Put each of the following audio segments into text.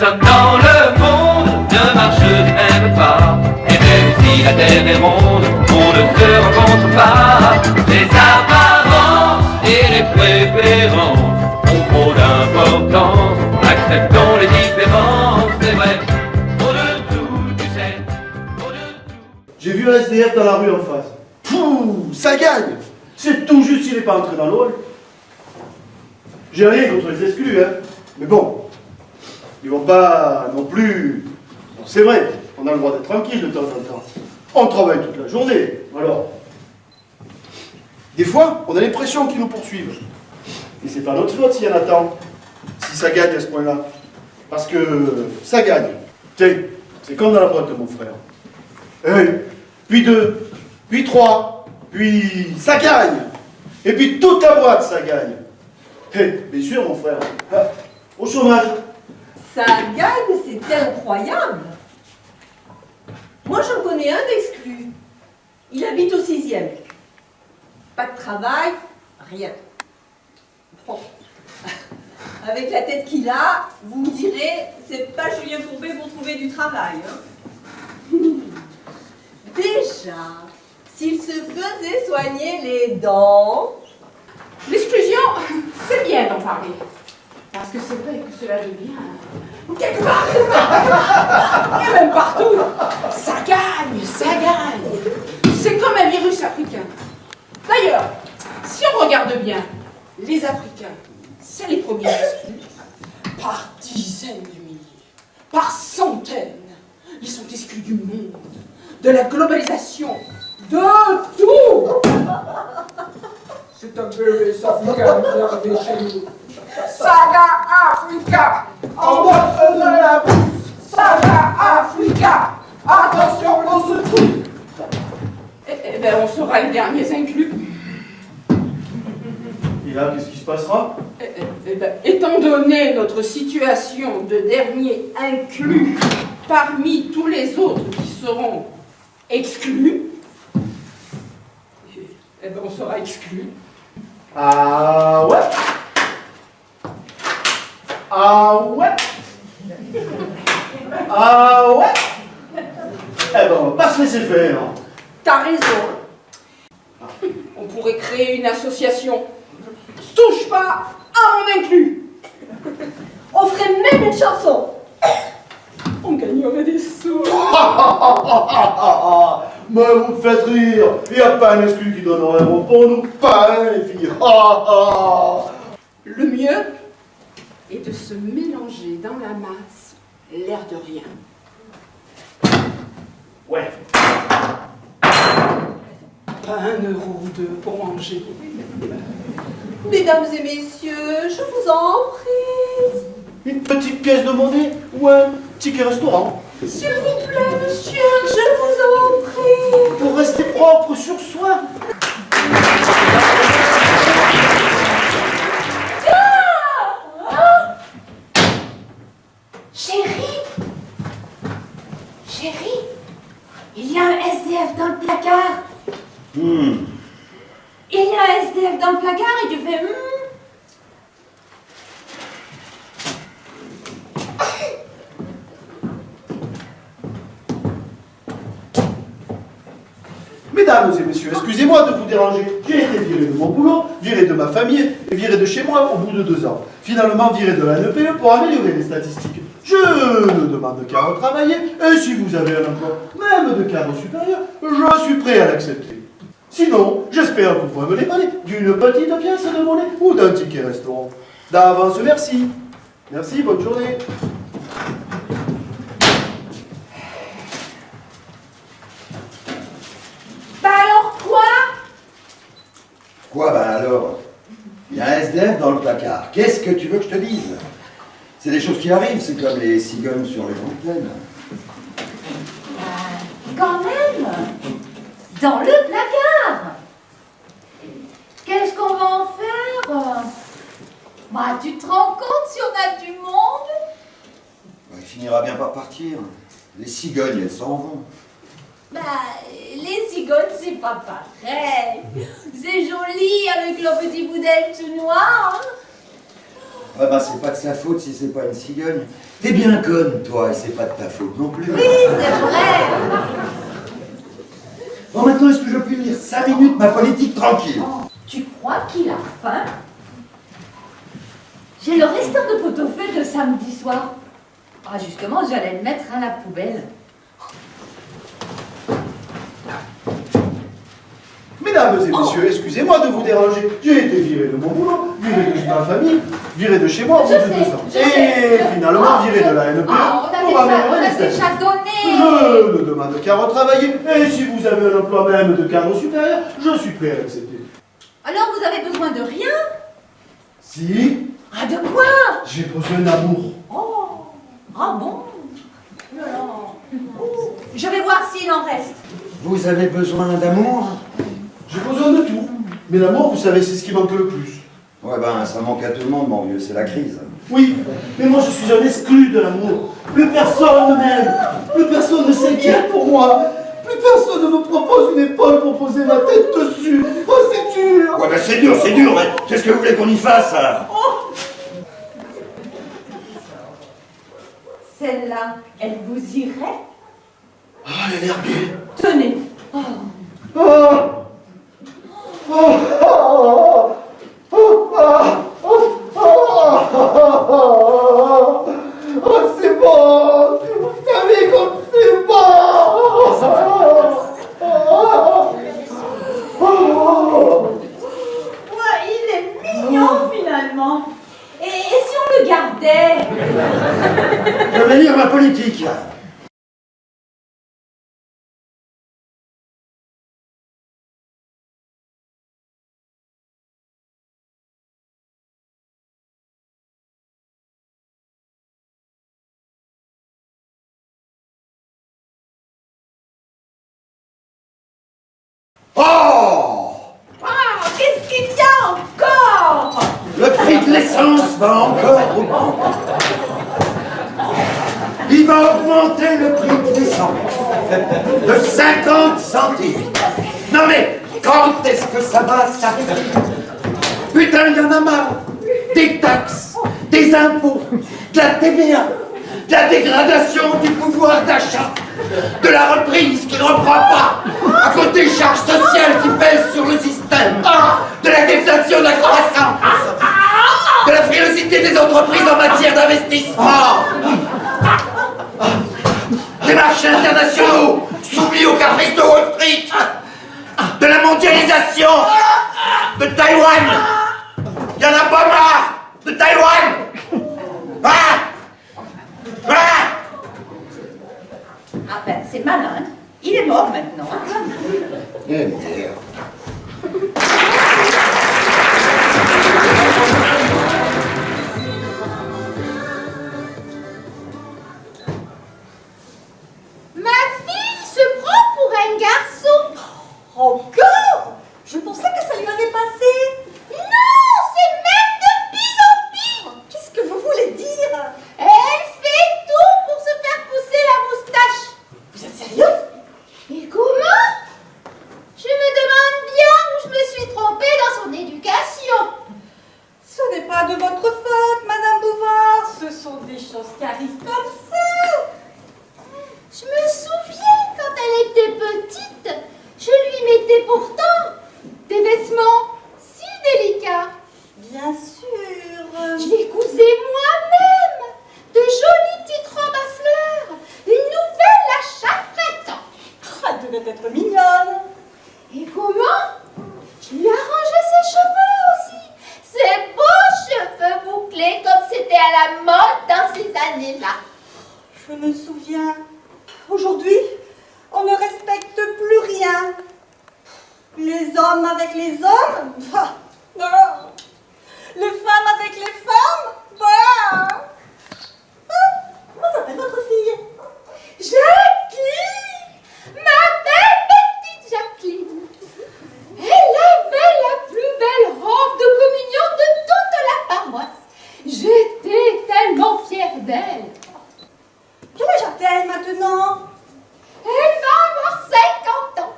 personne dans le monde ne marche du même pas. Et même si la terre est ronde, on ne se rencontre pas. Les apparences et les préférences ont trop d'importance. Acceptons les différences, c'est vrai. Au-de tout, tu sais, au-de tout. J'ai vu un SDF dans la rue en face. Pouh, ça gagne. C'est tout juste s'il n'est pas entré dans le hall. J'ai rien contre les exclus, hein. Mais bon, ils vont pas non plus... Bon, c'est vrai, on a le droit d'être tranquille de temps en temps. On travaille toute la journée, alors... Des fois, on a l'impression qu'ils nous poursuivent. Et c'est pas notre faute s'il y en a tant, si ça gagne à ce point-là. Parce que ça gagne. Tiens, c'est comme dans la boîte de mon frère. Puis 2, puis 3, puis ça gagne. Et puis toute la boîte, ça gagne. Bien sûr, mon frère. Au chômage. Ça gagne, c'est incroyable. Moi, j'en connais un d'exclu. Il habite au 6e. Pas de travail, rien. Bon. Avec la tête qu'il a, vous me direz, c'est pas Julien Courbet pour trouver du travail. Hein. Déjà, s'il se faisait soigner les dents... L'exclusion, c'est bien d'en parler. Parce que c'est vrai que cela devient... quelque part, et même partout, ça gagne, ça gagne. C'est comme un virus africain. D'ailleurs, si on regarde bien, les Africains, c'est les premiers exclus. Par dizaines de milliers, par centaines, ils sont exclus du monde, de la globalisation, de tout. C'est un bébé africain qui est arrivé chez nous. Saga Africa, en mode de la bourse. Saga Africa, attention, on se trouve. Eh bien, on sera les derniers inclus. Et là, qu'est-ce qui se passera? Eh bien, étant donné notre situation de dernier inclus parmi tous les autres qui seront exclus, eh bien, on sera exclus. Ah ouais? Ah ouais? Ah ouais? Eh ben, on va pas se laisser faire. T'as raison. On pourrait créer une association. Touche pas à mon inclus. On ferait même une chanson. On gagnerait des sous. Mais vous me faites rire. Il n'y a pas un exclu qui donnerait un mot pour nous. Pas un, les filles. Le mieux est de se mélanger dans la masse, l'air de rien. Ouais. Pas 1 euro ou 2 pour manger. Mesdames et messieurs, je vous en prie. Une petite pièce de monnaie ou un ticket restaurant. S'il vous plaît, monsieur, je vous en prie. Pour rester propre sur soi. Chérie, il y a un SDF dans le placard. Il y a un SDF dans le placard et tu fais Mesdames et messieurs, excusez-moi de vous déranger. J'ai été viré de mon boulot, viré de ma famille et viré de chez moi au bout de 2 ans. Finalement viré de la NPE pour améliorer les statistiques. Je ne demande qu'à retravailler et si vous avez un emploi, même de cadre supérieur, je suis prêt à l'accepter. Sinon, j'espère que vous pourrez me dépanner d'une petite pièce de monnaie ou d'un ticket restaurant. D'avance, merci. Merci, bonne journée. bah alors quoi? Quoi, bah alors? Il y a un SDF dans le placard. Qu'est-ce que tu veux que je te dise? C'est des choses qui arrivent, c'est comme les cigognes sur les antennes. Quand même, dans le placard. Qu'est-ce qu'on va en faire? Bah, tu te rends compte si on a du monde? Bah, il finira bien par partir. Les cigognes, elles s'en vont. Bah, les cigognes, c'est pas pareil. C'est joli avec leur petit bout d'aile tout noir. Ouais, bah, c'est pas de sa faute si c'est pas une cigogne. T'es bien conne, toi, et c'est pas de ta faute non plus. Oui, c'est vrai. Bon, maintenant, est-ce que je peux lire 5 minutes ma politique tranquille? Tu crois qu'il a faim? J'ai le restant de pot-au-feu de samedi soir. Ah, justement, j'allais le mettre à la poubelle. Mesdames et messieurs, excusez-moi de vous déranger. J'ai été viré de mon boulot, viré de ma famille, viré de chez moi au bout de 2 ans. Et finalement viré de la NPE pour améliorer les déjà statuts. donné. Je ne demande qu'à retravailler. Et si vous avez un emploi même de cadre supérieur, je suis prêt à l'accepter. Alors vous avez besoin de rien? Si, Ah, de quoi? j'ai besoin d'amour. Oh, ah bon? Non, non. Oh, je vais voir s'il en reste. Vous avez besoin d'amour? J'ai besoin de tout. Mais l'amour, vous savez, c'est ce qui manque le plus. Ouais, ben, ça manque à tout le monde, mon vieux, c'est la crise. Oui, mais moi je suis un exclu de l'amour. Plus personne ne m'aime. Plus personne ne s'inquiète pour moi. Plus personne ne me propose une épaule pour poser ma tête dessus. Oh, c'est dur. Ouais, ben, c'est dur, mais qu'est-ce que vous voulez qu'on y fasse, hein? Celle-là, elle vous irait? Ah, elle a l'air bien. Tenez. Oh. Oh. Oh. Oh. Oh, c'est bon. Vous savez comme c'est bon. Ouais, il est mignon finalement. Et si on le gardait? Je vais lire ma politique. Oh! Ah, qu'est-ce qu'il y a encore? Le prix de l'essence va encore augmenter. Il va augmenter le prix de l'essence de 50 centimes. Non mais, quand est-ce que ça va s'arrêter? Putain, il y en a marre. Des taxes, des impôts, de la TVA, de la dégradation du pouvoir d'achat, de la reprise qui ne reprend pas à cause des charges sociales qui pèsent sur le système, de la déflation de la croissance, de la frilosité des entreprises en matière d'investissement, des marchés internationaux soumis aux caprices de Wall Street, de la mondialisation de Taïwan. Il y en a pas marre de Taïwan. Ah ben, c'est malin. Il est mort maintenant. Eh merde. Ma fille se prend pour un garçon. Encore? Je pensais que ça lui avait passé. Non, c'est même de pire en pire. Qu'est-ce que vous voulez dire? Elle fait tout pour se faire pousser la moustache. Vous êtes sérieux? Et comment? Je me demande bien où je me suis trompée dans son éducation. Ce n'est pas de votre faute, Madame Bouvard. Ce sont des choses qui arrivent comme ça. Je me souviens quand elle était petite, je lui mettais pourtant des vêtements si délicats. Bien sûr. Je les cousais moi-même, de jolies petites robes à fleurs, une nouvelle à chaque printemps. Elle devait être mignonne. Et comment? Je lui arrangeais ses cheveux aussi, ses beaux cheveux bouclés comme c'était à la mode dans ces années-là. Je me souviens. Aujourd'hui, on ne respecte plus rien. Les hommes avec les hommes, bah, non. Les femmes avec les femmes, bah. Comment s'appelle votre fille? Jacqueline! Ma belle petite Jacqueline! Elle avait la plus belle robe de communion de toute la paroisse. J'étais tellement fière d'elle. Quel âge a-t-elle maintenant? Elle va avoir 50 ans.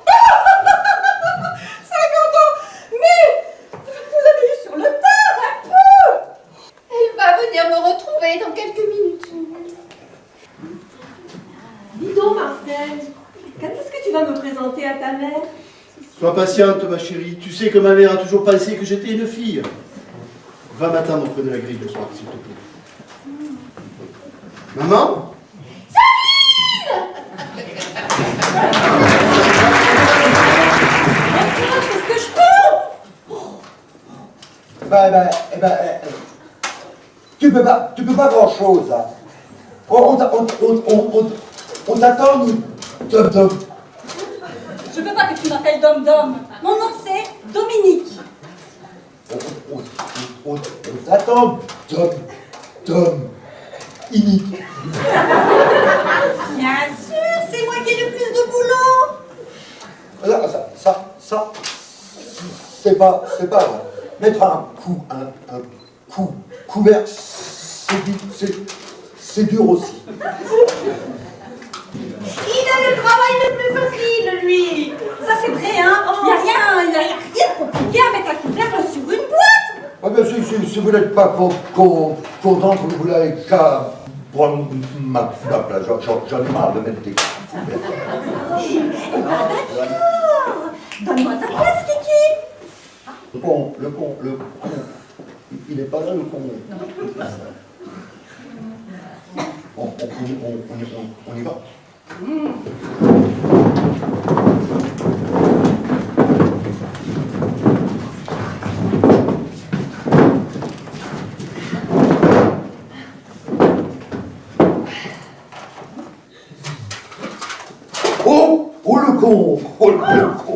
50 ans. Mais vous l'avez eu sur le tard un peu. Elle va toilettes dans quelques minutes. Dis donc, Marcel, quand est-ce que tu vas me présenter à ta mère? Sois patiente, ma chérie. Tu sais que ma mère a toujours pensé que j'étais une fille. Va m'attendre auprès de la grille de soir, s'il te plaît. Maman? Qu'est-ce que je peux? Tu peux pas grand-chose, là. On t'attend, Dom. Je veux pas que tu m'appelles Dom Dom. Mon nom c'est Dominique. On t'attend, Dom. Ini. Bien sûr, c'est moi qui ai le plus de boulot. Ça, c'est pas vrai. Mettre un couvert, c'est dur aussi. Il a le travail le plus facile, lui. Ça c'est vrai, hein. Il n'y a rien de compliqué à mettre un couvercle sur une boîte. Ah ben, si vous n'êtes pas content, vous n'avez qu'à prendre ma place. J'en ai marre de mettre des couverts. Eh ben d'accord. Donne-moi ta place, Kiki. Le con. Il n'est pas là, le con. On y va. Oh le con. Oh le con.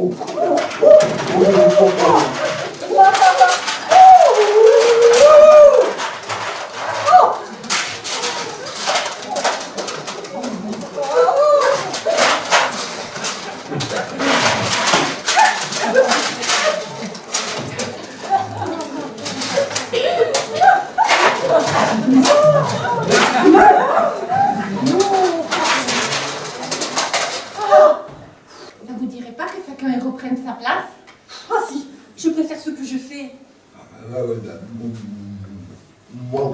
Oh le con. Ça vous dirait pas que chacun reprenne sa place? Ah si, je préfère ce que je fais. Moi.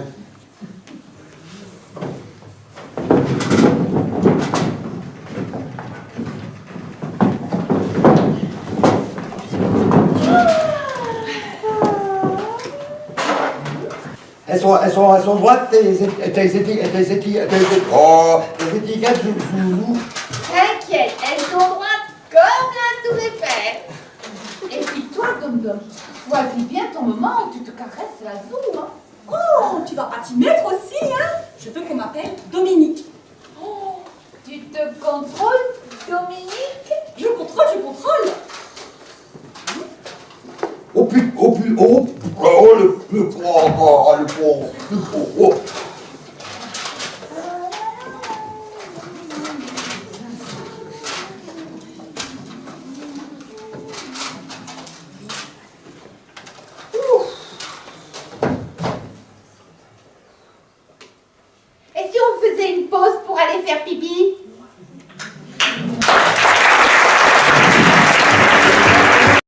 Elles sont droites, tes étiquettes, Zouzou. T'inquiète, elles sont droites comme la tour Eiffel. Et puis toi, Dom Dom, choisis bien ton moment où tu te caresses la zoue, hein. Oh, tu vas pas t'y mettre aussi, hein. Je veux qu'on m'appelle Dominique. Oh, tu te contrôles, Dominique? Je contrôle. Le con. Et si on faisait une pause pour aller faire pipi?